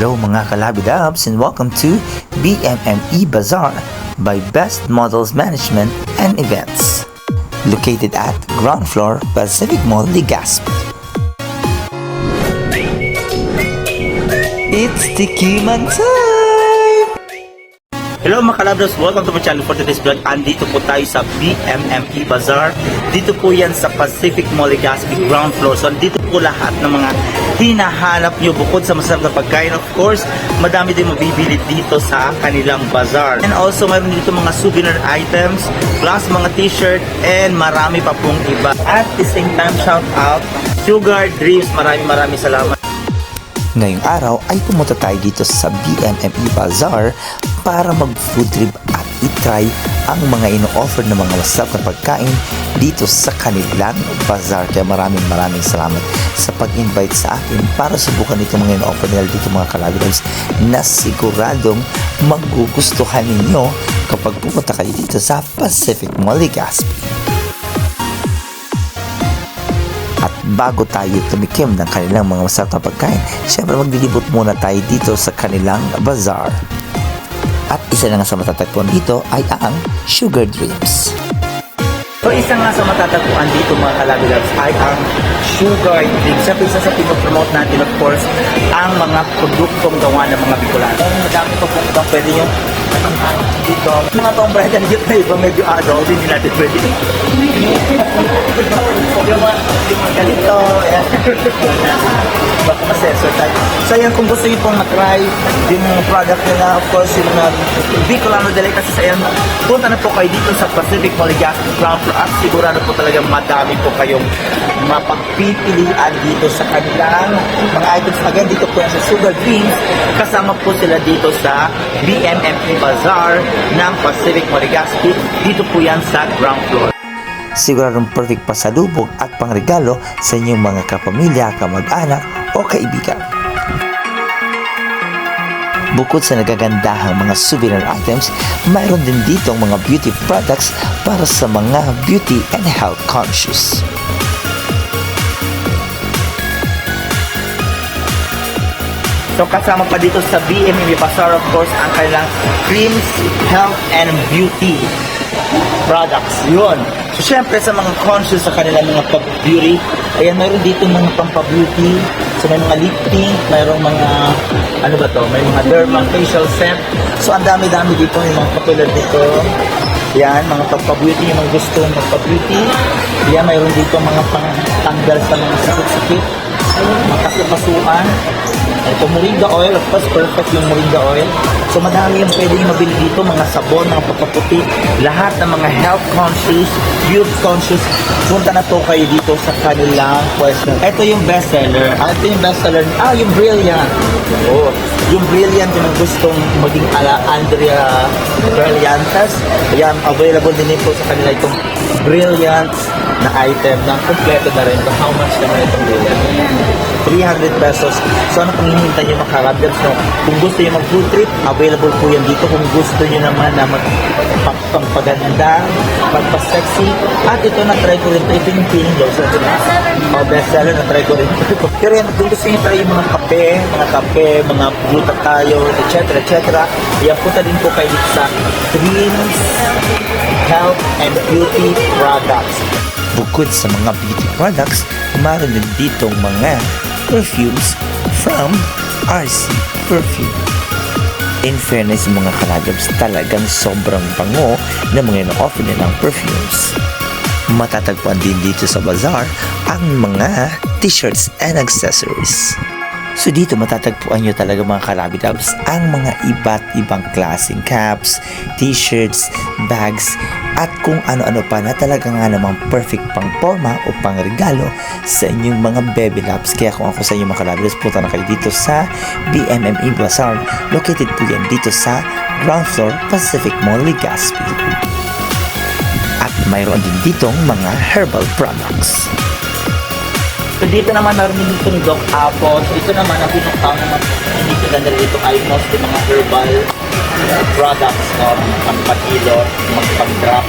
Hello mga kalabidabs and welcome to BMME Bazaar by Best Models Management and Events. Located at ground floor, Pacific Mall, Legazpi. It's Tikiman time! Hello mga kalabidabs, welcome to my channel for today's vlog. Andito po tayo sa BMME Bazaar. Dito po yan sa Pacific Mall, Legazpi, ground floor. So dito po lahat ng mga hinahanap nyo bukod sa masarap na pagkain. Of course, madami din mabibili dito sa kanilang bazaar. And also, mayroon dito mga souvenir items, plus mga t-shirt, and marami pa pong iba. At the same time, shout out Sugar Dreams. Maraming salamat. Ngayong araw ay pumunta tayo dito sa BMME Bazaar para mag-food trip at itry ang mga ino-offer ng mga masarap na pagkain dito sa kanilang bazaar. Kaya maraming salamat sa pag-invite sa akin para subukan itong mga ino-offer nila dito mga kalabidabs na siguradong magugustuhan ninyo kapag pumunta kayo dito sa Pacific Mall, Legazpi. At bago tayo tumikim ng kanilang mga masarap na pagkain, syempre maglilibot muna tayo dito sa kanilang bazaar. At isa na nga sa matatagpuan dito ay ang Sugar Dreams. So isa nga sa matatagpuan dito mga kalabidabs ay ang Sugar Dreams. Syempre isa sa pinopromote natin of course ang mga produktong gawa ng mga Bicolano. Madami pa po itong pwede nyo dito. Mga itong brand na dito na iba medyo adult, hindi natin pwede. Yung mga ganito, baka ma-sensor tayo. So yan, kung gusto nyo pong matry yung product nila, of course, yung Bicolano Delicacy sa yan, punta na po kayo dito sa Pacific Mall, Legazpi ground floor at sigurado po talaga madami po kayong mapagpipilian dito sa kanilang mga items. Again, dito po yan sa Sugar Dreams, kasama po sila dito sa BMME Bazaar ng Pacific Mall, Legazpi. Dito po yan sa ground floor. Siguradong perfect pasalubong at pangregalo sa inyong mga kapamilya, kamag-anak o kaibigan. Bukod sa nagagandahang mga souvenir items, mayroon din ditong mga beauty products para sa mga beauty and health conscious. So kasama pa dito sa BMME Bazaar of course ang kailang creams, health and beauty products. Yun. So syempre sa mga conscious sa kanilang mga pag-beauty, ayan mayroon dito mga pampa-beauty. So may mga lip tint, mayroong mga ano ba to? May mga derma facial set. So ang dami-dami dito yung mga katulad dito. Yan, mga pampa-beauty, yung mga gusto magpa-beauty. Yan, mayroon dito mga pang-tanggal sa mga sakit-sakit. Mga kasupasuan. Ito, moringa oil. Of course, perfect yung moringa oil. So, madami yung pwede yung mabili dito. Mga sabon, mga papaputi. Lahat ng mga health conscious, youth conscious. Punta na to kayo dito sa kanilang pwesto. Ito yung bestseller. Ito yung bestseller. Yung Brilliant. Oh, yung Brilliant yung gustong maging ala Andrea Brillantes. Ayan, available din po sa kanila itong Brilliant na item na kompleto na rin. So, how much naman itong Brilliant? 300 pesos. So ano pang hinihintay nyo makarabdabs, no? Kung gusto nyo mag-food trip, available po yan dito. Kung gusto nyo naman na magpagpaganda, magpa-sexy, at ito na-try ko rin. Ito yung feeling lotion. Bestseller, na-try ko rin. Pero yan, kung gusto nyo try yung mga kape, mga glutathione, etc. Yan, punta din po kayo dito sa Dreams Health and Beauty Products. Bukod sa mga beauty products, mayroon din ditong mga perfumes from RC Perfume. In fairness, mga kalabidabs, talagang sobrang bango na mga ino-offer nilang perfumes. Matatagpuan din dito sa bazaar ang mga t-shirts and accessories. So dito matatagpuan nyo talaga mga kalabidabs ang mga iba't ibang klaseng caps, t-shirts, bags, at kung ano-ano pa na talaga nga namang perfect pang forma o pang regalo sa inyong mga baby loves. Kaya kung ako sa inyo mga kalabidabs, punta na kayo dito sa BMME Bazaar. Located po yan dito sa ground floor, Pacific Mall, Legazpi. At mayroon din ditong mga herbal products. So dito naman naroon dito ni Doc Apple. So ito naman ang pinakang dito ganda dito ay mostly mga herbal products, no? Mga pang-pagilo, mga pang-drop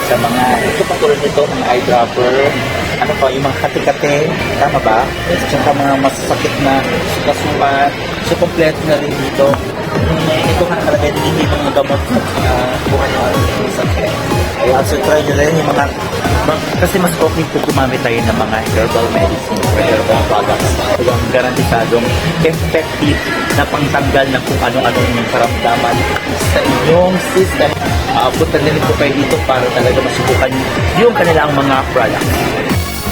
sa mga, ito patulad nito, mga eyedropper, ano pa, yung mga kate-kate, tama ba? At saka mga masasakit na kasukan. So So, kompleto na rin dito. Ito ka nakalagay din hindi mga gamot bukan yung sa ayan, so try nyo rin yung mga kasi mas okay po gumamit tayo ng mga herbal medicine or herbal products. Yung garantisadong effective na pangtanggal na kung ano-ano yung karamdaman sa inyong system. Punta na rin po kayo dito para talaga masubukan yung kanilang mga products.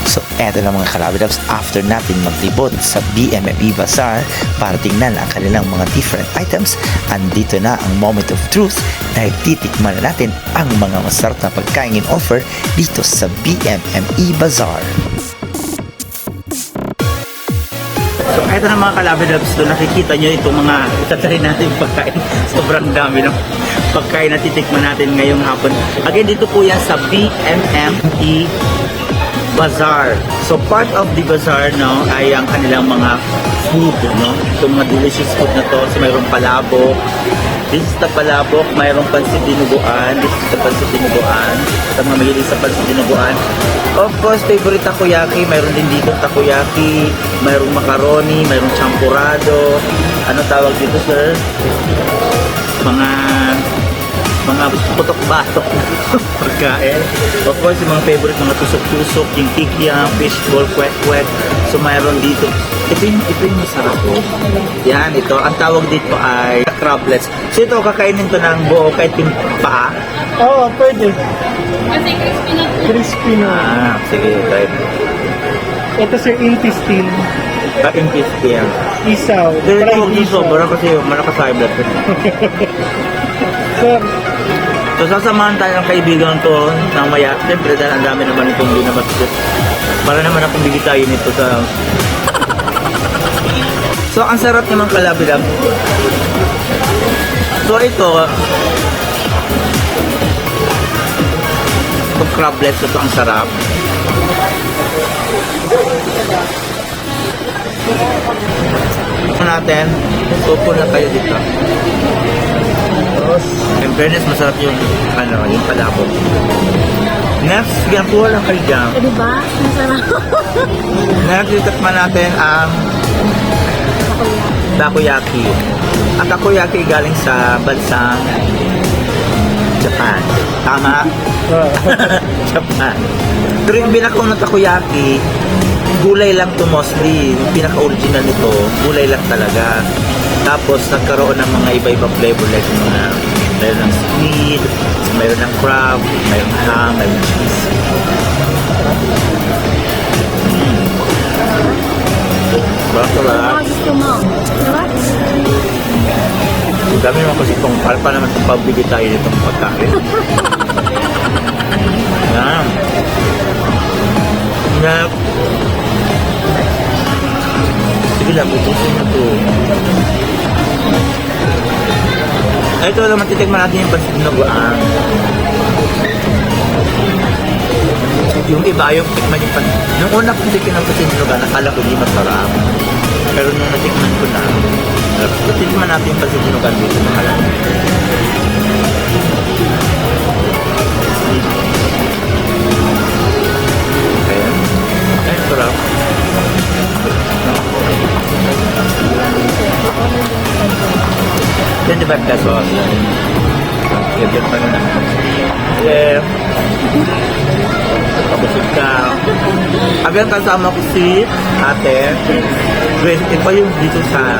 So, eto na mga kalabidabs, after natin maglibot sa BMME Bazaar para tingnan ang kanilang mga different items, andito na ang moment of truth dahil titikman na natin ang mga masarap na pagkain in offer dito sa BMME Bazaar. So, eto na mga kalabidabs, so nakikita nyo itong mga itatry natin pagkain. Sobrang dami ng pagkain na titikman natin ngayong hapon. Again, dito po yan sa BMME Bazaar. So part of the bazaar, no, ay ang kanilang mga food, no. Itong mga delicious food na to. So mayroong palabok. This is the palabok. Mayroong pansit dinuguan. This is the pansit dinuguan. Sa mga mahilig sa pansit dinuguan. Of course, favorite takoyaki. Mayroon din dito takoyaki. Mayroong macaroni. Mayroong champurado. Ano tawag dito, sir? Mga putok-batok na pagkain. Of course, yung mga favorite, mga tusok-tusok, yung kikiam, fishball, kwek-kwek. So, mayroon dito. Ito yung masarap po. Yan, ito. Ang tawag dito ay crablets. So, ito, kakainin to ng buo kahit yung paa. Oo, pwede. Kasi crispy na po. Crispy na. Sige, try. Ito sir, intestine. Kain kikiam. Isaw. Dito, Fried huwag dito. isaw. Bara kasi malakas sa blood ko. Sir, So, sasamahan tayo ng kaibigan ko ng maya. Siyempre, dahil ang dami naman itong binabas. Para naman akong bigitayin ito sa... So, ang sarap naman kalabidab. So, ito... Itong crablets, ito ang sarap. Ito natin. Supo na kayo dito. In fairness, masarap yung palabok. Next, bigyan po lang kayo dyan. Diba? Masarap. Next, itatman natin ang takoyaki. Ang takoyaki galing sa bansang Japan. Tama? Japan. Pero yung binakaw ng takoyaki, gulay lang to mostly. Yung pinaka-original nito, gulay lang talaga. Tapos nagkaroon ng mga iba-ibang flavor like mga mayroon ng squid, mayroon ng crab, mayroon ng ham, mayroon ng cheese. Bakala. Gusto mo. Diba? Ang dami naman kasi itong para pa naman itong pabili tayo nitong pagkain. Yan. Yan. Sige lang, utusin na ito. Ito naman, titigman natin yung pansit dinuguan. Yung iba, yung tikman yung pansit. Nung una kong tikin ng pansit dinuguan, nakala ko di masarap. Pero nung natikman ko na, titigman natin yung pansit dinuguan dito. Nakala ko. Okay. Ay, sarap. 25 pesos. Gagyan pa na. Pabusog ka. Abyan kasama ko si ate. Grace, iba yung dito sa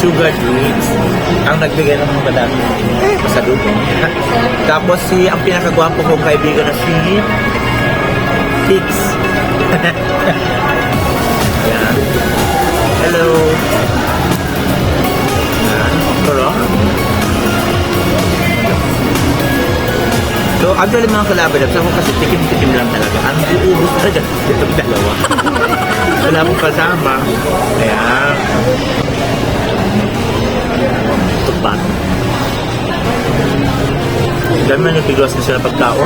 sugar drinks. Ang nagbigay ng mga madami pasalubo. Tapos ang pinakagwapo kong kaibigan na si Fix. Yan. Hello. So, actually mga kalabidabs, ako kasi tikim-tikim lang talaga. Ang uubos talaga itong dalawa. Wala akong kasama. Kaya, tupat. Dami man yung piglas na sila pagkao.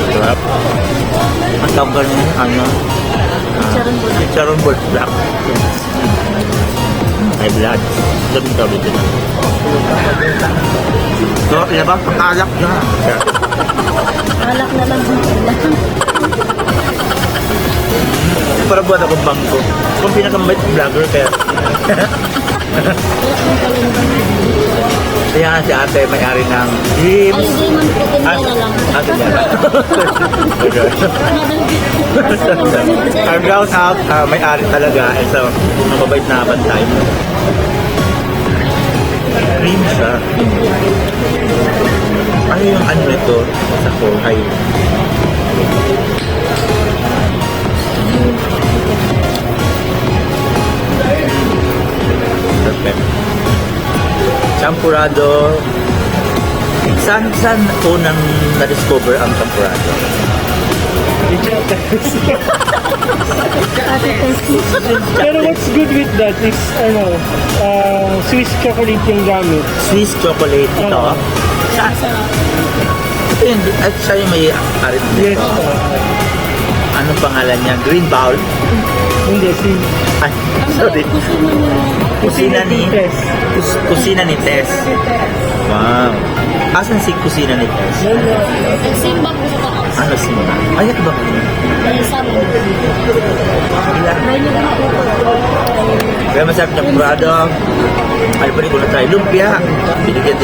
Sarap. Ang tawag niya, chicharon board black. May blood. Dami-dami din. So, ilabang pang-alak dyan. Alak na lang. Nagbuhat akong bangko. Kung pinakamabait vlogger kaya. Kaya nga si ate may-ari ng Dreams. Ay, hindi man po tinira lang. Ate Ang ground out, may-ari talaga. And so, mababait na bantay. Dream siya. Ano yung ano nito sa Kohay? Perfect. Champurado. Saan unang na-discover ang champurado? Pero what's good with that is, Swiss chocolate yung gamit. Swiss chocolate ito. Oo. Sa, ito yun, at siya yung may arit Yes. dito. Anong pangalan niya? Green Bowl? Hindi, Ay, sorry. Kusina ni Tess. Kusina ni Tess. Wow. Asan si kusina ni Tess? Simba po sa taas. Ano si Mona? Ay, ito ba kayo? Dahil sabi mo. Ilan? May nyo na po. Kaya masarap niyang Prado. Ano pa rin ko na try? Lumpia. Binigyan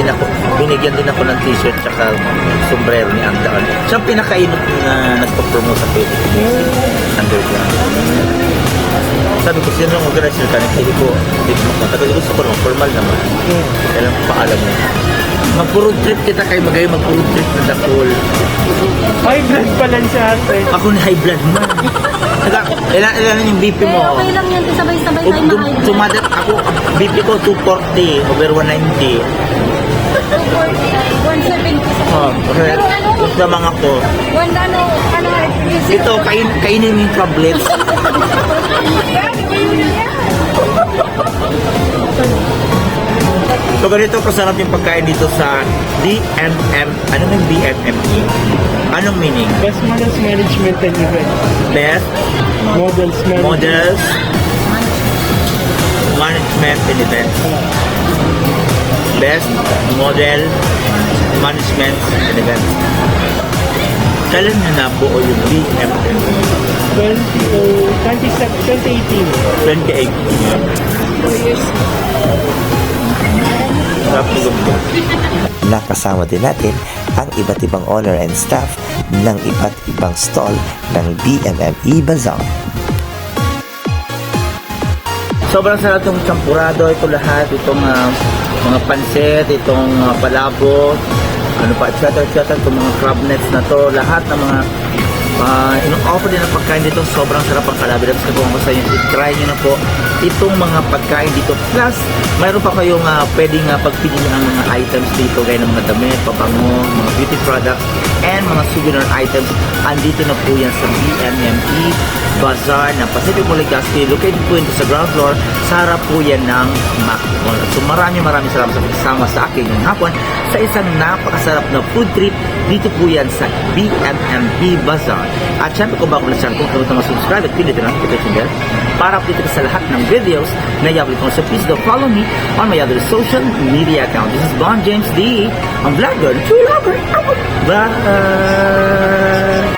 din ako ng t-shirt tsaka sombrero ni Angdaan. Siya ang pinakainot na nagpa-promote sa Philippines. Underground. Sabi ko, sino ang organizer ka? Hindi ko makakontak. Kasi gusto ko naman, formal naman. Kailan ko paalam mo. Mag-road trip kita kayo magayon, mag-road trip na Dakol. High blood pala siya ate. Ako na high blood man. Ilan yung BP Eh, mo? okay lang yan. Sabay-sabay tayo na kayo. Sumadat ako, BP ko 240 over 190. 170 sa Oh, okay. Pero ano? Gusto mga ko. Ito, kainin mo yung tablets. So ganito kasarap yung pagkain dito sa DMM. Ano yung DMME? Anong meaning? Best Models Management and Event. Best Models Management. Models Management and Events. Best Model Management and Events. Kailan na nabuo yung DMM? 2018. 28. 2 years. Sarap tulog ko. Nakasama din natin ang iba't ibang owner and staff ng iba't ibang stall ng BMME Bazaar. Sobrang sarap itong champurado, ito lahat, itong mga pansit, itong palabo, ano pa, etc. Itong mga crab nets na to, lahat ng mga ino-offer din ng pagkain dito. Sobrang sarap ang Calabria. Tapos kung gusto nyo, try nyo na po itong mga pagkain dito. Plus, mayroon pa kayong pwedeng pagpili ng mga items dito, gaya ng mga damit, pabango, mga beauty products, and mga souvenir items. Andito na po yan sa BMME Bazaar ng Pacific Mall Legazpi. Located po ito sa ground floor. Sa harap po yan ng Mac Mall. So maraming salamat sa pagsama sa akin ngayong hapon sa isang napakasarap na food trip. Dito po yan sa BMME Bazaar. At syempre kung bago na siya, kung kamusta mag-subscribe at pinili ng notification bell para update ka sa lahat ng videos na i-upload ko. So please do follow me on my other social media account. This is Bon James D. Ang vlogger, true vlogger. Bye!